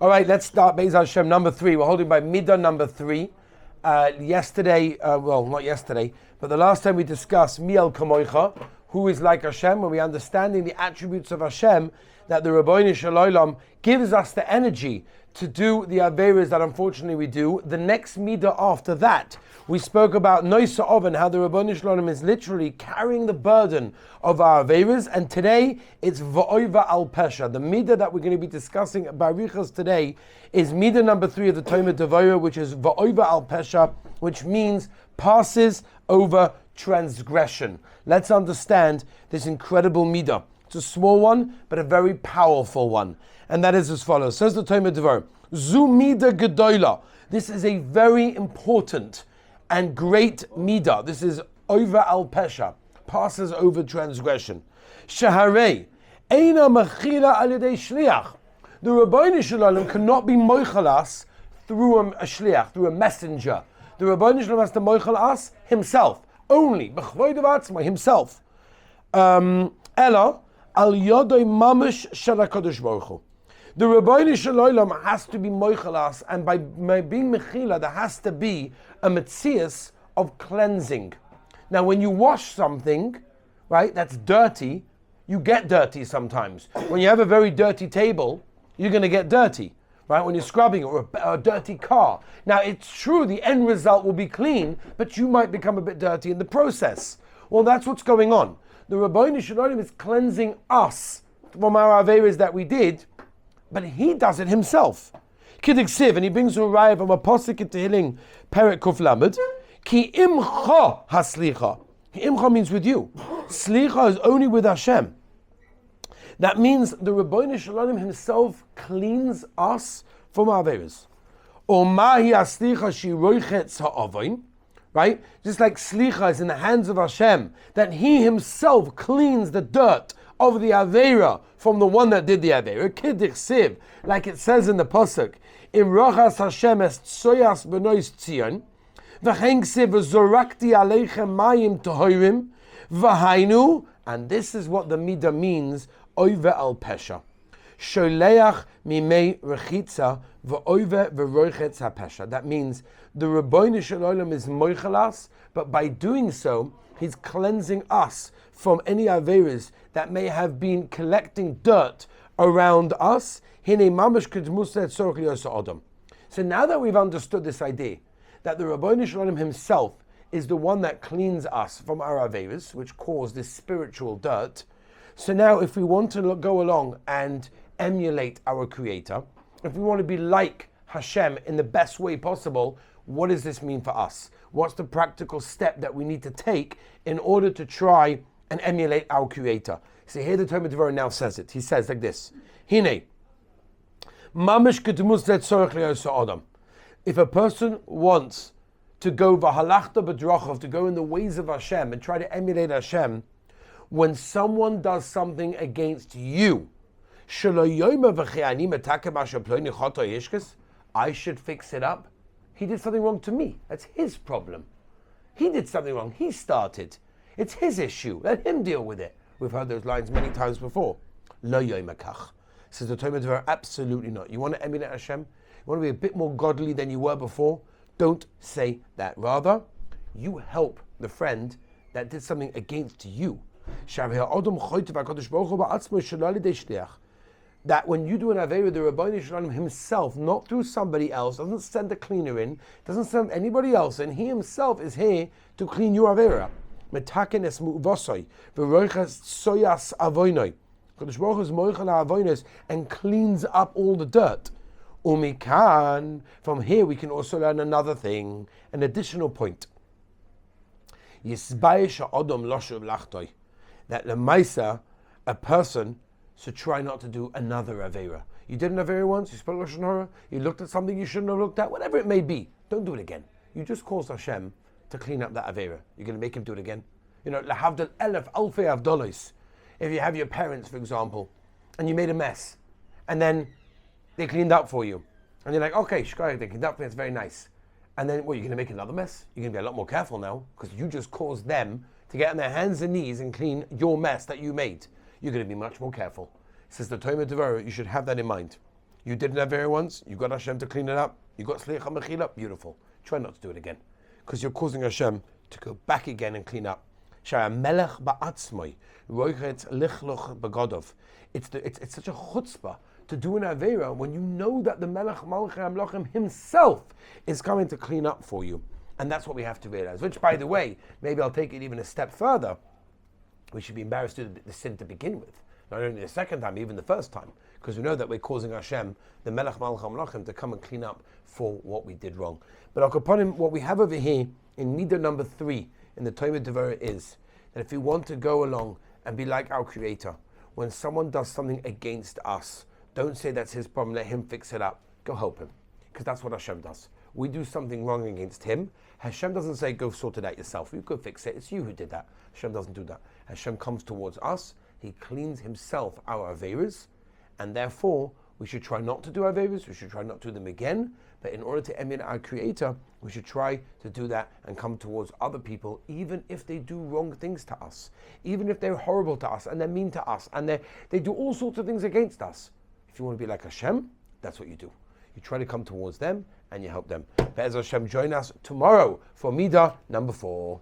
All right, let's start Be'ez Hashem number 3. We're holding by Middah number 3. Yesterday, not yesterday, but the last time we discussed Miel Kamoicha, who is like Hashem, when we're understanding the attributes of Hashem, that the Rabbeinu Shalom gives us the energy to do the Averas that unfortunately we do. The next Middah after that, we spoke about Noisa Oven, how the Rabbeinu Shalom is literally carrying the burden of our Averas, and today it's Va'oiva al Pesha. The Middah that we're going to be discussing Barichas today is Middah number 3 of the Tomor Devorah, which is Va'oiva al Pesha, which means passes over transgression. Let's understand this incredible Middah. It's a small one, but a very powerful one. And that is as follows. Says the Tomor Devorah, Zu Middah Gedola. This is a very important and great Middah. This is over al Pesha, passes over transgression. Shaharei, Eina Mechila al Yedei Shliach. The Rabbeinu Shalom cannot be moichel us through a shliach, through a messenger. The Rabbeinu Shalom has to moichel us himself, only, b'chvoid of atzma, himself. Ella, al yodoi mamish shel HaKadosh Baruch Hu. The Rabbeinu Shalom has to be moichel us, and by being mechila, there has to be a metzias of cleansing. Now, when you wash something, right, that's dirty, you get dirty sometimes. When you have a very dirty table, you're going to get dirty, right? When you're scrubbing or a dirty car. Now, it's true, the end result will be clean, but you might become a bit dirty in the process. Well, that's what's going on. The Rabbeinu Shalom is cleansing us from our averas that we did, but he does it himself. Kidik Siv, and he brings a raya from a posik in Tehillim, Perek Kuf Lamed. Ki imcha haslicha. Imcha means with you. Slicha is only with Hashem. That means the Rabbeinu Shalom himself cleans us from our averas. Or mahi haslicha shi roichetz ha'avoin. Right? Just like slicha is in the hands of Hashem, that he himself cleans the dirt of the Avera from the one that did the Avera. Kidich Siv, like it says in the Pasuk, Im Rochas Hashem es tsoyas benois tzion, v'chen Siv zorakti aleichem mayim tohorim, v'hainu, and this is what the Middah means, oive al pesha. Sholeach mimei rechitza v'oive v'roichetz ha-pesha. That means the Rabbeinu Shalom is moichel us, but by doing so, he's cleansing us from any averas that may have been collecting dirt around us. So now that we've understood this idea, that the Rabbeinu Shalom himself is the one that cleans us from our averas, which cause this spiritual dirt. So now if we want to go along and emulate our Creator, if we want to be like Hashem in the best way possible, what does this mean for us? What's the practical step that we need to take in order to try and emulate our Creator? So here the Tomor Devorah now says it. He says like this: Hine, mamish kedmus letzorech li'osa adam. If a person wants to go v'halachta b'drachav, to go in the ways of Hashem and try to emulate Hashem, when someone does something against you, I should fix it up. He did something wrong to me. That's his problem. He did something wrong. He started. It's his issue. Let him deal with it. We've heard those lines many times before. Lo yoimakach. Says the Tomor Devorah, absolutely not. You want to emulate Hashem? You want to be a bit more godly than you were before? Don't say that. Rather, you help the friend that did something against you. That when you do an Avera, the Rabbeinu Shalom himself, not through somebody else, doesn't send a cleaner in, doesn't send anybody else in, he himself is here to clean your Avera. Metaken es mu'vosoi, v'roiches soyas avoinoi. Kadosh Baruch Hu is moichel ha'avonos and cleans up all the dirt. Umikan, from here we can also learn another thing, an additional point. Yisbayish ha'odom loshuv lachtoi. That lemaisa, a person should try not to do another Avera. You did an Avera once, you spoke Lashon Hara, you looked at something you shouldn't have looked at, whatever it may be, don't do it again. You just caused Hashem to clean up that Avera. You're going to make him do it again. You know, lahavdal elef alfei avdolos. If you have your parents, for example, and you made a mess, and then they cleaned up for you, and you're like, okay, shkaya, they cleaned up for me, it's very nice. And then, what, you're going to make another mess? You're going to be a lot more careful now, because you just caused them to get on their hands and knees and clean your mess that you made. You're going to be much more careful. Says the Tomor Devorah, you should have that in mind. You did an Avera once, you got Hashem to clean it up, you got Slicha Mechila, beautiful. Try not to do it again. Because you're causing Hashem to go back again and clean up. It's such a chutzpah to do an Avera when you know that the Melech Malchei Amlochim himself is coming to clean up for you. And that's what we have to realize. Which, by the way, maybe I'll take it even a step further. We should be embarrassed to do the sin to begin with. Not only the second time, even the first time. Because we know that we're causing Hashem, the Melech Malchei Amlochim, to come and clean up for what we did wrong. But upon him, what we have over here in Middah number 3 in the Tomor Devorah is that if we want to go along and be like our Creator, when someone does something against us, don't say that's his problem, let him fix it up. Go help him. Because that's what Hashem does. We do something wrong against him. Hashem doesn't say, go sort it out yourself. You could fix it. It's you who did that. Hashem doesn't do that. Hashem comes towards us. He cleans himself our Averas. And therefore, we should try not to do Averas. We should try not to do them again. But in order to emulate our Creator, we should try to do that and come towards other people, even if they do wrong things to us. Even if they're horrible to us and they're mean to us and they do all sorts of things against us. If you want to be like Hashem, that's what you do. You try to come towards them and you help them. Be'ez Hashem, join us tomorrow for Middah number 4.